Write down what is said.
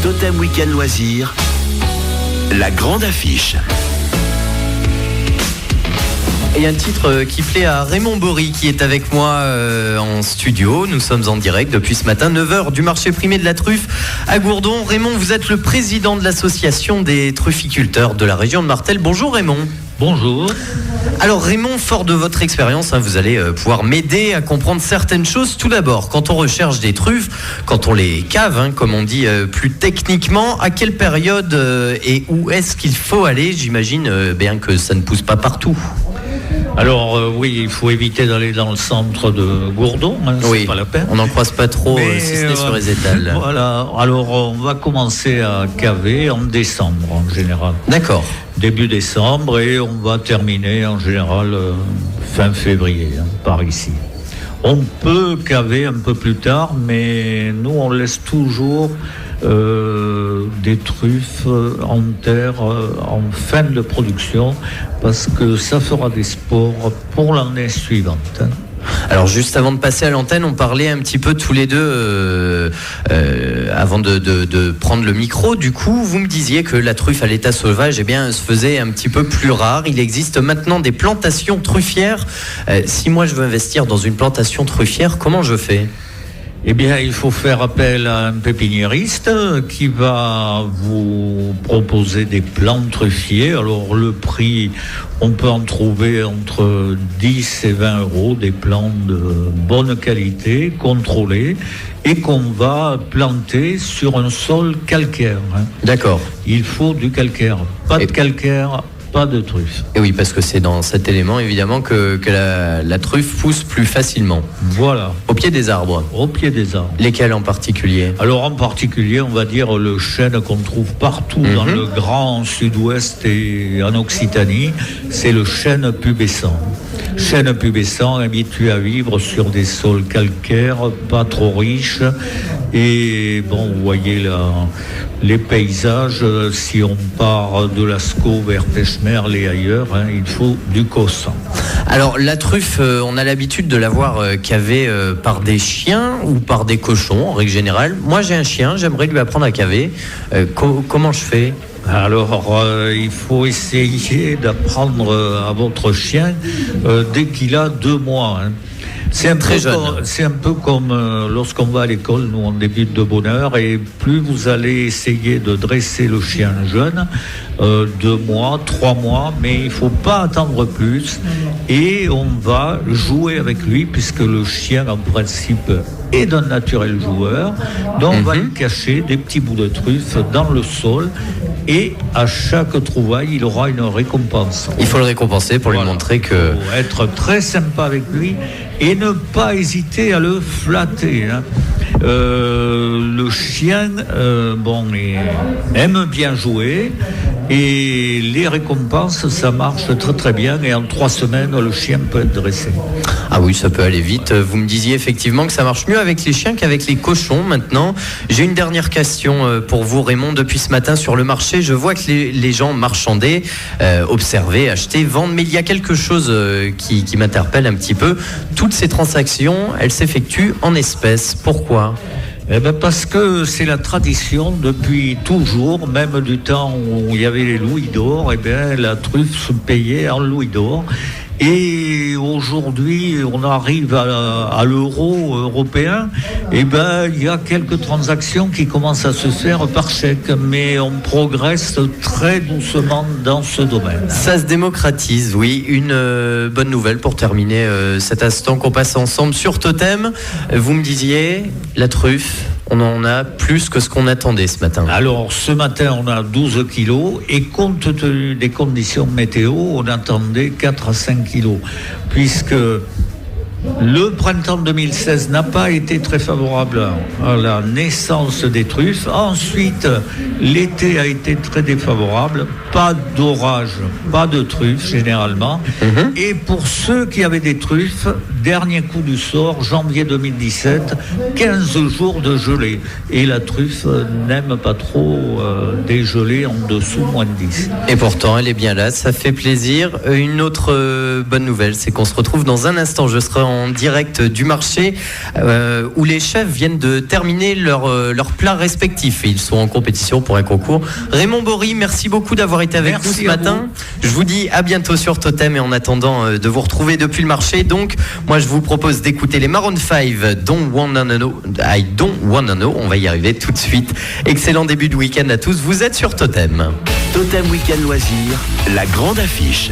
Totem Week-end Loisirs, la grande affiche. Et un titre qui plaît à Raymond Bory qui est avec moi en studio. Nous sommes en direct depuis ce matin, 9h du marché primé de la truffe à Gourdon. Raymond, vous êtes le président de l'association des trufficulteurs de la région de Martel. Bonjour Raymond. Bonjour. Alors Raymond, fort de votre expérience, vous allez pouvoir m'aider à comprendre certaines choses. Tout d'abord, quand on recherche des truffes, quand on les cave, comme on dit plus techniquement, à quelle période et où est-ce qu'il faut aller? J'imagine bien que ça ne pousse pas partout. Alors oui, il faut éviter d'aller dans le centre de Gourdon, c'est pas la peine. On n'en croise pas trop, si ce n'est sur les étals. Voilà, alors on va commencer à caver en décembre en général. D'accord. Début décembre et on va terminer en général fin février, par ici. On peut caver un peu plus tard, mais nous on laisse toujours des truffes en terre en fin de production parce que ça fera des spores pour l'année suivante. Alors juste avant de passer à l'antenne, on parlait un petit peu tous les deux avant de prendre le micro. Du coup, vous me disiez que la truffe à l'état sauvage se faisait un petit peu plus rare. Il existe maintenant des plantations truffières. Si moi je veux investir dans une plantation truffière, comment je fais ? Eh bien, il faut faire appel à un pépiniériste qui va vous proposer des plants truffiers. Alors, le prix, on peut en trouver entre 10 et 20 euros, des plants de bonne qualité, contrôlés, et qu'on va planter sur un sol calcaire. D'accord. Il faut du calcaire. Pas de calcaire, pas de truffe. Et oui, parce que c'est dans cet élément, évidemment, que la truffe pousse plus facilement. Voilà. Au pied des arbres. Au pied des arbres. Lesquels en particulier ? Alors, en particulier, on va dire le chêne qu'on trouve partout dans le grand sud-ouest et en Occitanie, c'est le chêne pubescent. Chêne pubescent habitué à vivre sur des sols calcaires, pas trop riches. Et bon, vous voyez là, les paysages, si on part de Lascaux vers Pêche-Merle et ailleurs, il faut du cosson. Alors la truffe, on a l'habitude de la voir cavée par des chiens ou par des cochons en règle générale. Moi j'ai un chien, j'aimerais lui apprendre à caver. Comment je fais ? Alors, il faut essayer d'apprendre à votre chien dès qu'il a 2 mois. C'est un peu comme lorsqu'on va à l'école, nous on débute de bonne heure et plus vous allez essayer de dresser le chien jeune, 2 mois, 3 mois, mais il ne faut pas attendre plus et on va jouer avec lui puisque le chien en principe est d'un naturel joueur, donc on va lui cacher des petits bouts de truffe dans le sol et à chaque trouvaille il aura une récompense. Il faut le récompenser pour lui montrer que... Il faut être très sympa avec lui et ne pas hésiter à le flatter. Le chien aime bien jouer et les récompenses ça marche très très bien et en 3 semaines le chien peut être dressé. Ah oui, ça peut aller vite. Vous me disiez effectivement que ça marche mieux avec les chiens qu'avec les cochons maintenant. J'ai une dernière question pour vous Raymond. Depuis ce matin sur le marché, je vois que les gens marchandaient, observaient, achetaient, vendent, mais il y a quelque chose qui m'interpelle un petit peu. Toutes ces transactions, elles s'effectuent en espèces. Pourquoi ? Parce que c'est la tradition depuis toujours, même du temps où il y avait les louis d'or, la truffe se payait en louis d'or. Et aujourd'hui, on arrive à l'euro européen, il y a quelques transactions qui commencent à se faire par chèque, mais on progresse très doucement dans ce domaine. Ça se démocratise, oui. Une bonne nouvelle pour terminer cet instant qu'on passe ensemble sur Totem. Vous me disiez, la truffe, on en a plus que ce qu'on attendait ce matin. Alors, ce matin, on a 12 kilos et compte tenu des conditions météo, on attendait 4 à 5 kilos, puisque le printemps 2016 n'a pas été très favorable à la naissance des truffes. Ensuite, l'été a été très défavorable. Pas d'orage, pas de truffes généralement. Et pour ceux qui avaient des truffes, dernier coup du sort, janvier 2017, 15 jours de gelée. Et la truffe n'aime pas trop des gelées en dessous moins de 10. Et pourtant, elle est bien là, ça fait plaisir. Une autre bonne nouvelle, c'est qu'on se retrouve dans un instant. Je serai en direct du marché où les chefs viennent de terminer leurs plats respectifs. Et ils sont en compétition pour un concours. Raymond Bory, merci beaucoup d'avoir été avec nous ce matin. Je vous dis à bientôt sur Totem et en attendant de vous retrouver depuis le marché. Donc, moi, je vous propose d'écouter les Maroon 5, Don't Wanna Know. I Don't Wanna Know. On va y arriver tout de suite. Excellent début de week-end à tous. Vous êtes sur Totem. Totem Week-end Loisirs, la grande affiche.